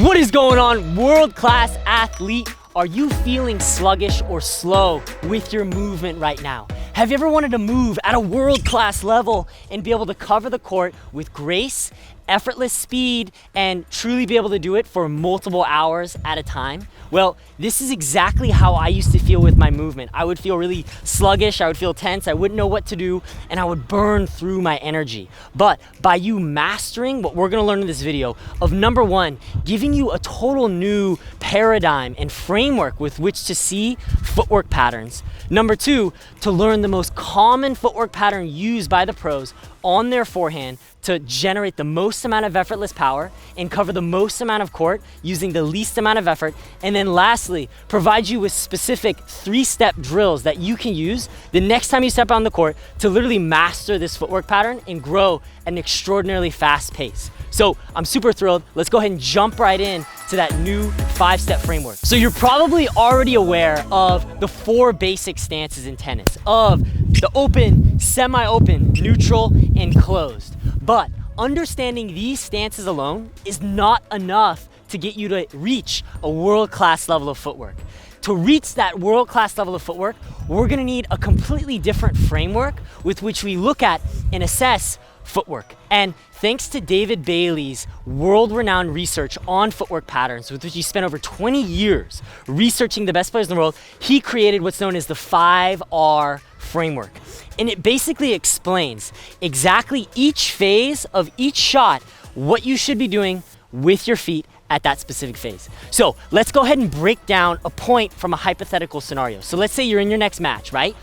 What is going on, world-class athlete? Are you feeling sluggish or slow with your movement right now? Have you ever wanted to move at a world-class level and be able to cover the court with grace, effortless speed, and truly be able to do it for multiple hours at a time? Well, this is exactly how I used to feel with my movement. I would feel really sluggish, I would feel tense, I wouldn't know what to do, and I would burn through my energy. But by you mastering what we're gonna learn in this video of number one, giving you a total new paradigm and framework with which to see footwork patterns. Number two, to learn the most common footwork pattern used by the pros on their forehand to generate the most amount of effortless power and cover the most amount of court using the least amount of effort. And then lastly, provide you with specific 3-step drills that you can use the next time you step on the court to literally master this footwork pattern and grow at an extraordinarily fast pace. So I'm super thrilled. Let's go ahead and jump right in to that new 5-step framework. So you're probably already aware of the 4 basic stances in tennis of the open, semi-open, neutral, and closed. But understanding these stances alone is not enough to get you to reach a world-class level of footwork. To reach that world-class level of footwork, we're gonna need a completely different framework with which we look at and assess footwork. And thanks to David Bailey's world-renowned research on footwork patterns, with which he spent over 20 years researching the best players in the world, he created what's known as the 5R framework. And it basically explains exactly each phase of each shot, what you should be doing with your feet at that specific phase. So let's go ahead and break down a point from a hypothetical scenario. So let's say you're in your next match, right?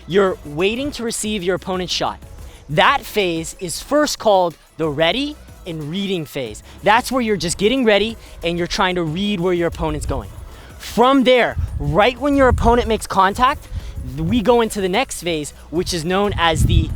You're waiting to receive your opponent's shot. That phase is first called the ready and reading phase. That's where you're just getting ready and you're trying to read where your opponent's going. From there, right when your opponent makes contact, we go into the next phase, which is known as the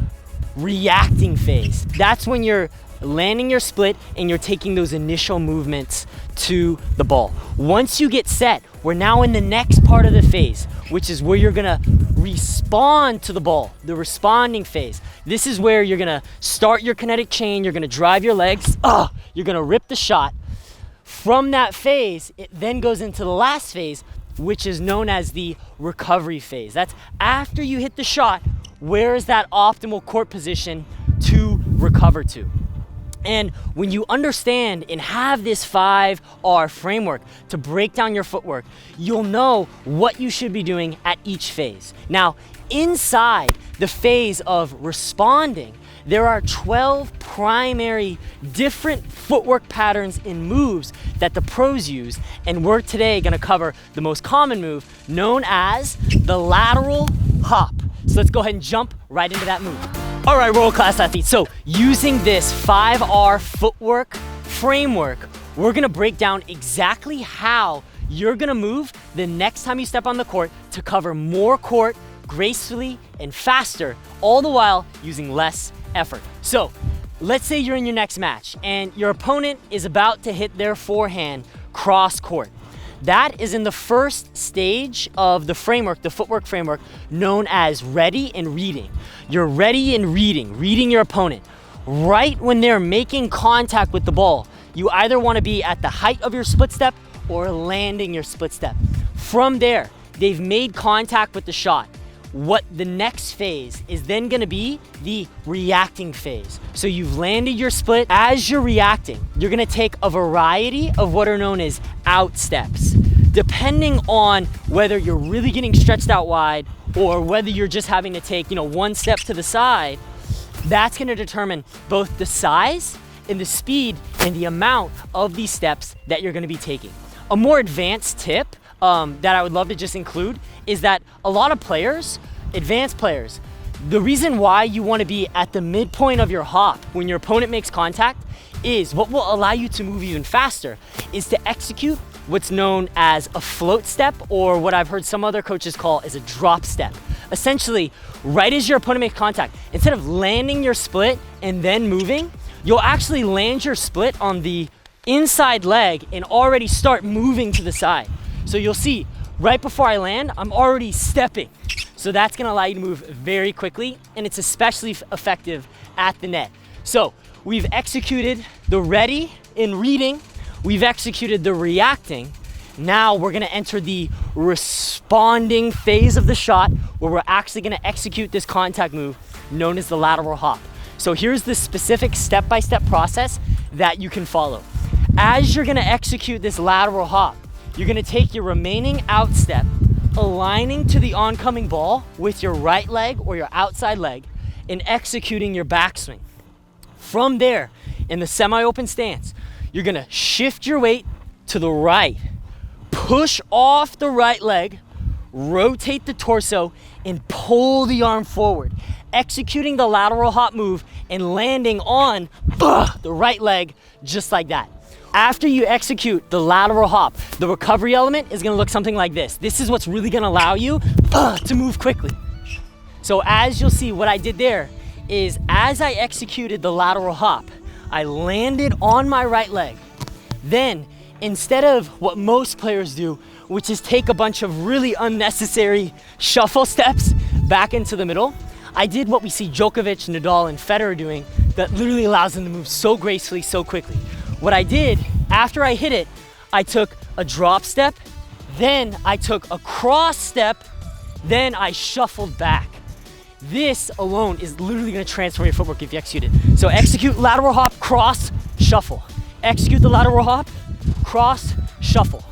reacting phase. That's when you're landing your split and you're taking those initial movements to the ball. Once you get set, we're now in the next part of the phase, which is where you're gonna respond to the ball, the responding phase. This is where you're gonna start your kinetic chain, you're gonna drive your legs, you're gonna rip the shot. From that phase, it then goes into the last phase, which is known as the recovery phase. That's after you hit the shot, where is that optimal court position to recover to? And when you understand and have this 5R framework to break down your footwork, you'll know what you should be doing at each phase. Now, inside the phase of responding, there are 12 primary different footwork patterns and moves that the pros use, and we're today gonna cover the most common move known as the lateral hop. So let's go ahead and jump right into that move. All right, world-class athletes, so using this 5R footwork framework, we're gonna break down exactly how you're gonna move the next time you step on the court to cover more court gracefully and faster, all the while using less effort. So let's say you're in your next match and your opponent is about to hit their forehand cross court. That is in the first stage of the framework, the footwork framework, known as ready and reading. You're ready and reading your opponent. Right when they're making contact with the ball, you either want to be at the height of your split step or landing your split step. From there, they've made contact with the shot. What the next phase is then gonna be the reacting phase. So you've landed your split. As you're reacting, you're gonna take a variety of what are known as out steps. Depending on whether you're really getting stretched out wide or whether you're just having to take, one step to the side, that's gonna determine both the size and the speed and the amount of these steps that you're gonna be taking. A more advanced tip that I would love to just include is that a lot of players, advanced players, the reason why you want to be at the midpoint of your hop when your opponent makes contact is what will allow you to move even faster is to execute what's known as a float step, or what I've heard some other coaches call is a drop step. Essentially, right as your opponent makes contact, instead of landing your split and then moving, you'll actually land your split on the inside leg and already start moving to the side. So you'll see, right before I land, I'm already stepping. So that's gonna allow you to move very quickly, and it's especially effective at the net. So we've executed the ready and reading. we've executed the reacting. Now we're gonna enter the responding phase of the shot where we're actually gonna execute this contact move known as the lateral hop. So here's the specific step-by-step process that you can follow. As you're gonna execute this lateral hop, you're gonna take your remaining out step, aligning to the oncoming ball with your right leg or your outside leg and executing your backswing. From there, in the semi-open stance, you're gonna shift your weight to the right, push off the right leg, rotate the torso, and pull the arm forward, executing the lateral hop move and landing on the right leg just like that. After you execute the lateral hop, the recovery element is gonna look something like this. This is what's really gonna allow you to move quickly. So as you'll see, what I did there is as I executed the lateral hop, I landed on my right leg. Then, instead of what most players do, which is take a bunch of really unnecessary shuffle steps back into the middle, I did what we see Djokovic, Nadal, and Federer doing that literally allows them to move so gracefully, so quickly. What I did, after I hit it, I took a drop step, then I took a cross step, then I shuffled back. This alone is literally gonna transform your footwork if you execute it. So execute lateral hop, cross, shuffle. Execute the lateral hop, cross, shuffle.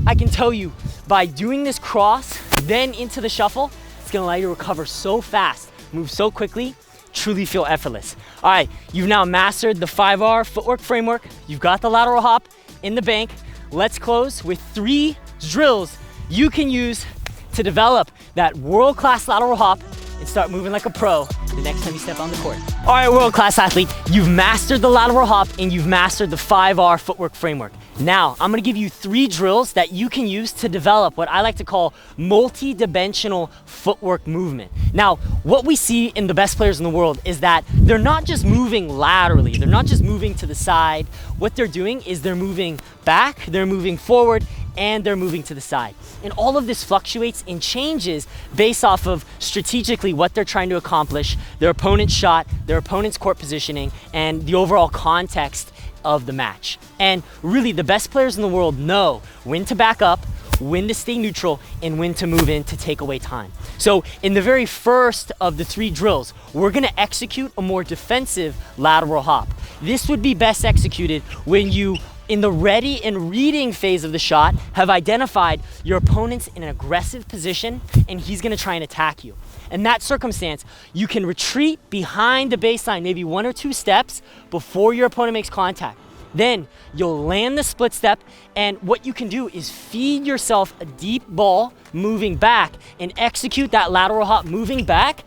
I can tell you, by doing this cross, then into the shuffle, it's gonna allow you to recover so fast, move so quickly, truly feel effortless. All right, you've now mastered the 5R footwork framework. You've got the lateral hop in the bank. Let's close with 3 drills you can use to develop that world-class lateral hop and start moving like a pro the next time you step on the court. All right, world-class athlete, you've mastered the lateral hop and you've mastered the 5R footwork framework. Now, I'm gonna give you 3 drills that you can use to develop what I like to call multi-dimensional footwork movement. Now, what we see in the best players in the world is that they're not just moving laterally, they're not just moving to the side. What they're doing is they're moving back, they're moving forward, and they're moving to the side. And all of this fluctuates and changes based off of strategically what they're trying to accomplish, their opponent's shot, their opponent's court positioning, and the overall context of the match. And really, the best players in the world know when to back up, when to stay neutral, and when to move in to take away time. So in the very first of the 3 drills, we're gonna execute a more defensive lateral hop. This would be best executed when you, in the ready and reading phase of the shot, have identified your opponent's in an aggressive position and he's gonna try and attack you. In that circumstance, you can retreat behind the baseline, maybe 1 or 2 steps before your opponent makes contact. Then you'll land the split step, and what you can do is feed yourself a deep ball moving back and execute that lateral hop moving back,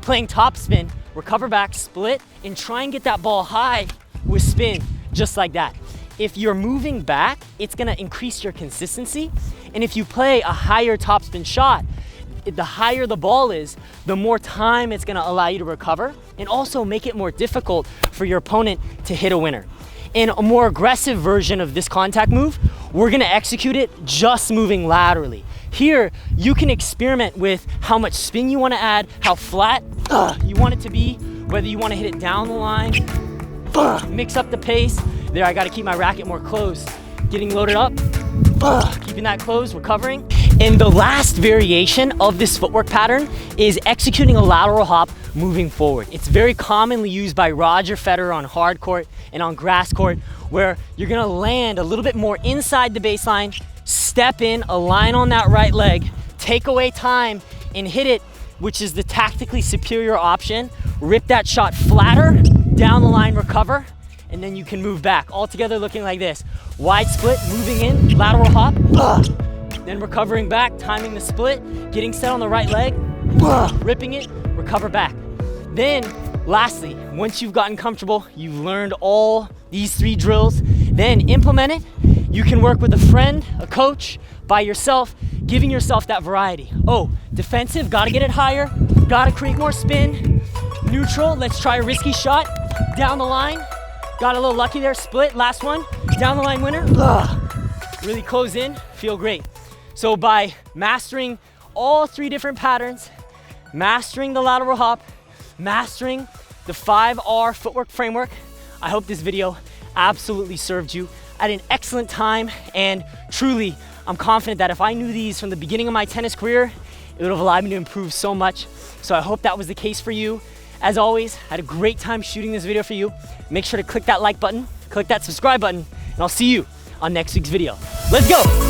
playing top spin, recover back, split, and try and get that ball high with spin, just like that. If you're moving back, it's gonna increase your consistency, and if you play a higher topspin shot, the higher the ball is, the more time it's gonna allow you to recover and also make it more difficult for your opponent to hit a winner. In a more aggressive version of this contact move, we're gonna execute it just moving laterally. Here, you can experiment with how much spin you wanna add, how flat you want it to be, whether you wanna hit it down the line, mix up the pace. There, I gotta keep my racket more closed. Getting loaded up, keeping that closed, recovering. And the last variation of this footwork pattern is executing a lateral hop moving forward. It's very commonly used by Roger Federer on hard court and on grass court, where you're gonna land a little bit more inside the baseline, step in, align on that right leg, take away time and hit it, which is the tactically superior option. Rip that shot flatter, down the line, recover, and then you can move back. All together looking like this. Wide split, moving in, lateral hop, then recovering back, timing the split, getting set on the right leg, ripping it, recover back. Then, lastly, once you've gotten comfortable, you've learned all these 3 drills, then implement it. You can work with a friend, a coach, by yourself, giving yourself that variety. Oh, defensive, gotta get it higher, gotta create more spin. Neutral, let's try a risky shot, down the line. Got a little lucky there, split, last one, down the line winner. Really close in, feel great. So by mastering all 3 different patterns, mastering the lateral hop, mastering the 5R footwork framework, I hope this video absolutely served you. I had an excellent time, and truly, I'm confident that if I knew these from the beginning of my tennis career, it would have allowed me to improve so much. So I hope that was the case for you. As always, I had a great time shooting this video for you. Make sure to click that like button, click that subscribe button, and I'll see you on next week's video. Let's go.